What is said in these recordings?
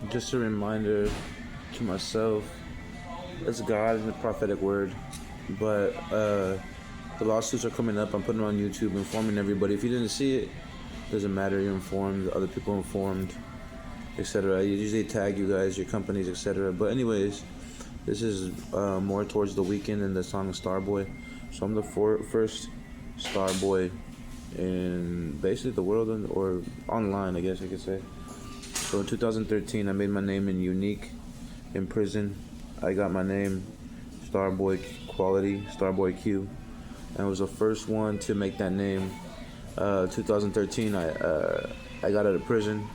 Just a reminder to myself, it's God and the prophetic word, but the lawsuits are coming up. I'm putting it on YouTube, informing everybody. If you didn't see it, doesn't matter. You're informed. Other people are informed, etc. I usually tag you guys, your companies, etc. But anyways, this is more towards the weekend than the song Starboy. So I'm the first Starboy in basically the world, or online, I guess I could say. So in 2013, I made my name in Unique in prison. I got my name Starboy Quality, Starboy Q, and I was the first one to make that name. 2013, I got out of prison,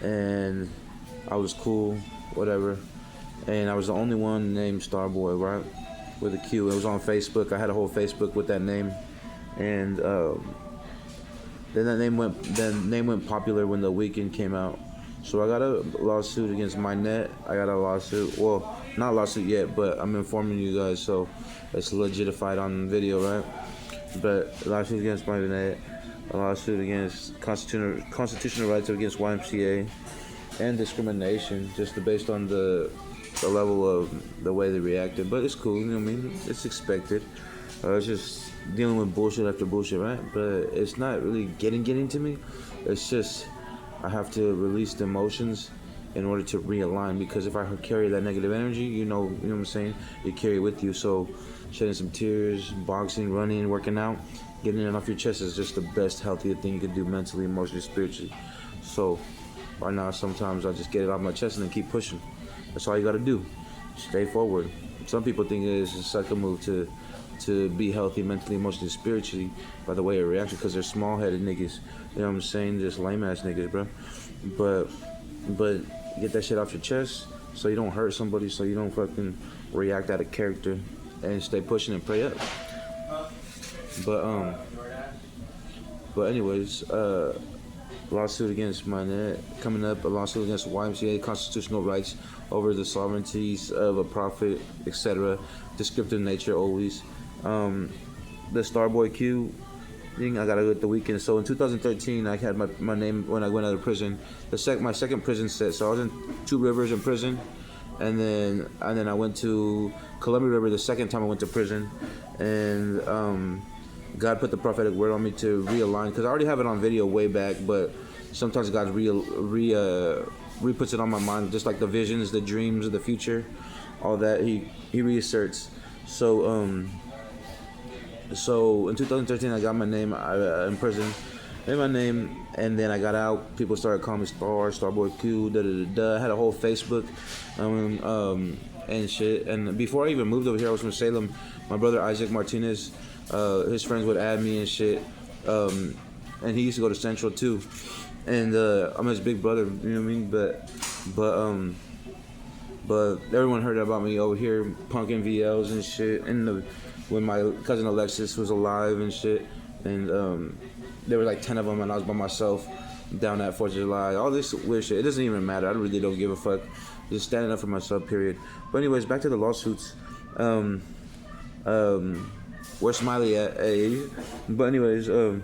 and I was cool, whatever. And I was the only one named Starboy, right, with a Q. It was on Facebook. I had a whole Facebook with that name, and then that name went popular when The Weeknd came out. So I got a lawsuit against minet. I got a lawsuit. Well, not lawsuit yet, but I'm informing you guys, so it's legitified on video, right? But a lawsuit against minet, a lawsuit against constitutional rights against YMCA, and discrimination, just based on the level of the way they reacted. But it's cool, you know what I mean? It's expected. It's just dealing with bullshit after bullshit, right? But it's not really getting to me. It's just I have to release the emotions in order to realign, because if I carry that negative energy, you know what I'm saying, you carry it with you. So shedding some tears, boxing, running, working out, getting it off your chest is just the best, healthiest thing you can do mentally, emotionally, spiritually. So right now, sometimes I just get it off my chest and then keep pushing. That's all you gotta do. Stay forward. Some people think it's a second move to be healthy mentally, emotionally, spiritually by the way it reacts, because they're small-headed niggas. You know what I'm saying? Just lame-ass niggas, bro. But get that shit off your chest so you don't hurt somebody, so you don't fucking react out of character, and stay pushing and pray up. But anyways, lawsuit against minet coming up, a lawsuit against YMCA, constitutional rights over the sovereignties of a prophet, etc. Descriptive nature always. The Starboy Q thing, I got it with The Weeknd. So in 2013, I had my name when I went out of prison. My second prison set. So I was in Two Rivers in prison, and then I went to Columbia River the second time I went to prison, and God put the prophetic word on me to realign, because I already have it on video way back, but sometimes God re-puts it on my mind, just like the visions, the dreams of the future, all that He reasserts. So in 2013, I got my name in prison, made my name, and then I got out. People started calling me Starboy Q, I had a whole Facebook, and shit. And before I even moved over here, I was from Salem. My brother Isaac Martinez, his friends would add me and shit, and he used to go to Central too. And I'm his big brother, you know what I mean? But everyone heard about me over here, punking VLs and shit. And when my cousin Alexis was alive and shit, and there were like 10 of them, and I was by myself down at 4th of July. All this weird shit. It doesn't even matter. I really don't give a fuck. Just standing up for myself, period. But anyways, back to the lawsuits. Where's Smiley at? Hey. But anyways, I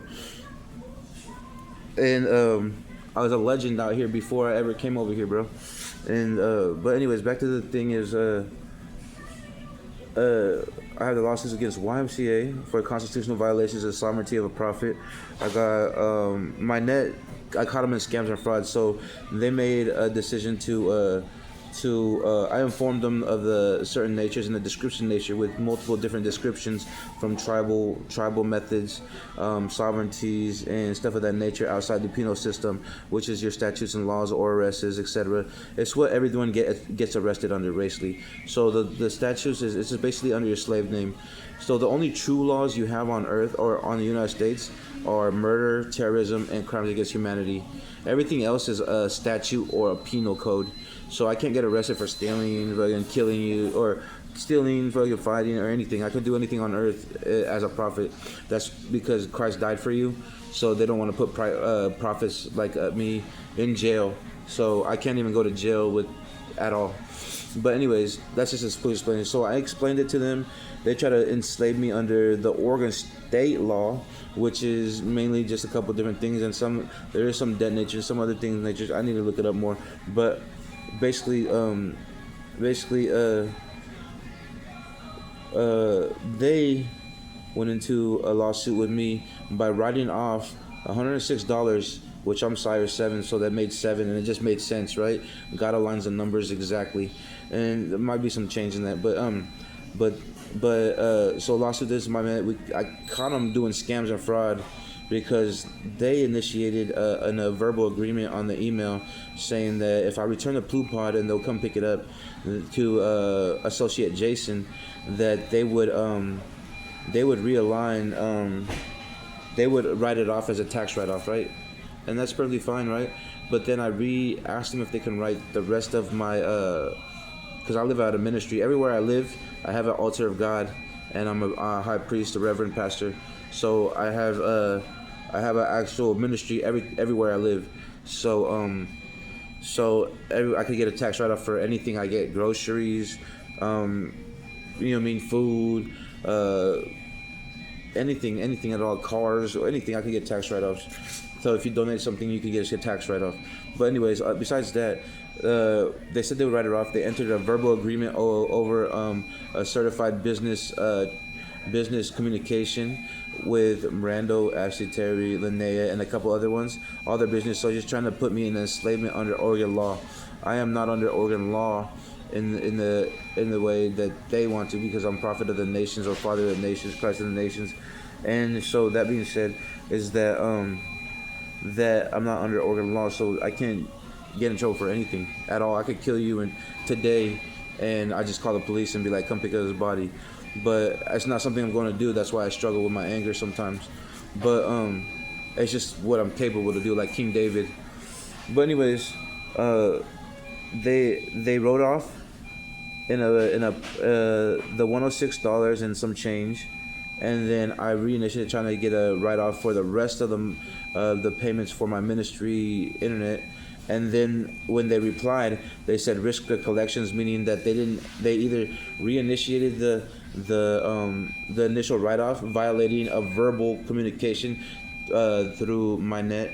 was a legend out here before I ever came over here, bro. And but anyways, back to the thing is, I have the lawsuits against YMCA for constitutional violations of sovereignty of a prophet. I got minet. I caught them in scams and frauds, so they made a decision to I informed them of the certain natures and the description nature with multiple different descriptions from tribal methods, sovereignties, and stuff of that nature outside the penal system, which is your statutes and laws, ORSs, etc. It's what everyone gets arrested under racially. So the statutes it's basically under your slave name. So the only true laws you have on earth or on the United States are murder, terrorism, and crimes against humanity. Everything else is a statute or a penal code. So I can't get arrested for stealing, fucking killing you, or stealing, fucking fighting, or anything. I could do anything on earth as a prophet. That's because Christ died for you. So they don't want to put prophets like me in jail. So I can't even go to jail at all. But anyways, that's just a full explanation. So I explained it to them, they try to enslave me under the Oregon state law, which is mainly just a couple different things, and there is some debt nature, some other things nature. I need to look it up more, but basically, they went into a lawsuit with me by writing off $106, which I'm sorry, 7, so that made 7, and it just made sense, right? God aligns the numbers exactly, and there might be some change in that, so lawsuit is my man. I caught them doing scams and fraud because they initiated a verbal agreement on the email saying that if I return the Blue Pod and they'll come pick it up to Associate Jason, that they would realign, they would write it off as a tax write-off, right? And that's perfectly fine, right? But then I asked them if they can write the rest of my, because I live out of ministry. Everywhere I live, I have an altar of God, and I'm a high priest, a reverend pastor. So I have an actual ministry everywhere I live. So I could get a tax write-off for anything I get, groceries, food, anything at all, cars or anything. I could get tax write-offs. So if you donate something, you can get a tax write-off. But anyways, besides that, they said they would write it off. They entered a verbal agreement over a certified business communication with Rando, Ashley, Terry, Linnea, and a couple other ones. All their business. So just trying to put me in enslavement under Oregon law. I am not under Oregon law in the way that they want to, because I'm prophet of the nations or father of the nations, Christ of the nations. And so that being said, is that that I'm not under Oregon law, so I can't get in trouble for anything at all. I could kill you today, and I just call the police and be like, come pick up his body. But it's not something I'm going to do. That's why I struggle with my anger sometimes. But it's just what I'm capable to do, like King David. But anyways, they wrote off the $106 and some change, and then I reinitiated trying to get a write-off for the rest of the payments for my ministry internet. And then when they replied, they said risk the collections, meaning that they either reinitiated the initial write-off, violating a verbal communication through minet,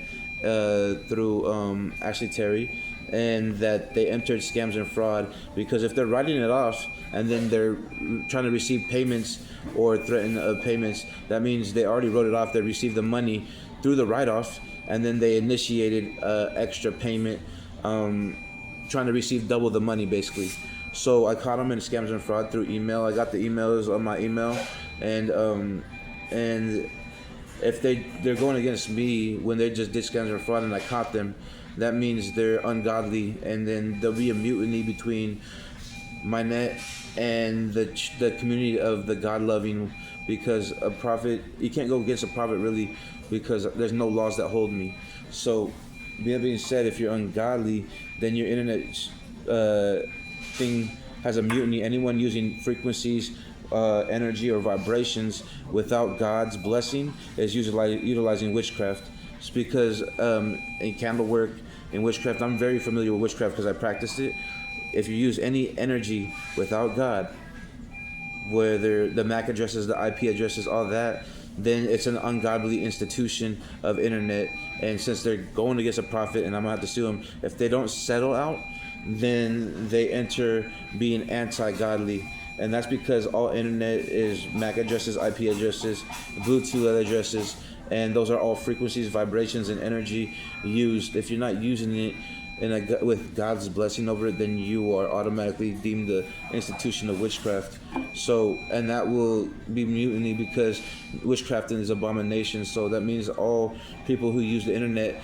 through Ashley Terry, and that they entered scams and fraud, because if they're writing it off and then they're trying to receive payments or threaten payments, that means they already wrote it off. They received the money through the write-off, and then they initiated extra payment, trying to receive double the money basically. So I caught them in scams and fraud through email. I got the emails on my email, and if they're going against me when they just did scams and fraud and I caught them, that means they're ungodly, and then there'll be a mutiny between my net and the community of the God-loving, because a prophet, you can't go against a prophet really, because there's no laws that hold me. So that being said, if you're ungodly, then your internet thing has a mutiny. Anyone using frequencies, energy, or vibrations without God's blessing is utilizing witchcraft. It's because in candle work, in witchcraft, I'm very familiar with witchcraft because I practiced it. If you use any energy without God, whether the MAC addresses, the IP addresses, all that, then it's an ungodly institution of internet. And since they're going against a prophet, and I'm gonna have to sue them, if they don't settle out, then they enter being anti-godly. And that's because all internet is MAC addresses, IP addresses, Bluetooth addresses, and those are all frequencies, vibrations, and energy used. If you're not using it with God's blessing over it, then you are automatically deemed the institution of witchcraft. So, and that will be mutiny, because witchcraft is abomination. So that means all people who use the internet,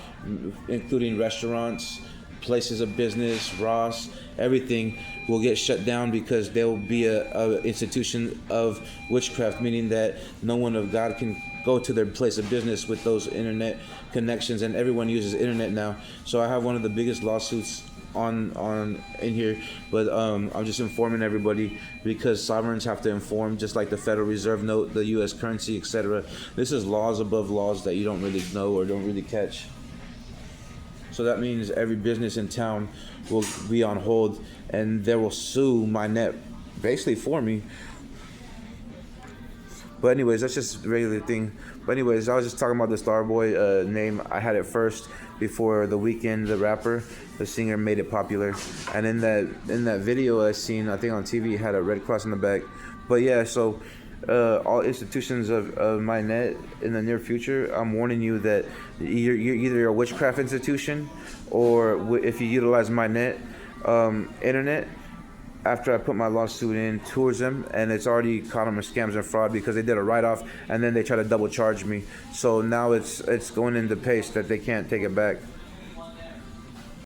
including restaurants, places of business, Ross, everything, will get shut down, because there will be a institution of witchcraft, meaning that no one of God can go to their place of business with those internet connections, and everyone uses internet now. So I have one of the biggest lawsuits on in here, but I'm just informing everybody, because sovereigns have to inform, just like the Federal Reserve note, the U.S. currency, etc. This is laws above laws that you don't really know or don't really catch. So that means every business in town will be on hold, and they will sue my net basically for me. But anyways, that's just a regular thing. But anyways, I was just talking about the Starboy name. I had it first before The Weeknd, the rapper, the singer, made it popular. And in that video I seen, I think on TV, it had a red cross on the back. But yeah, so all institutions of minet in the near future, I'm warning you that you're either a witchcraft institution, or if you utilize minet internet, after I put my lawsuit in towards them, and it's already caught them as scams and fraud because they did a write-off and then they try to double charge me. So now it's going into pace that they can't take it back.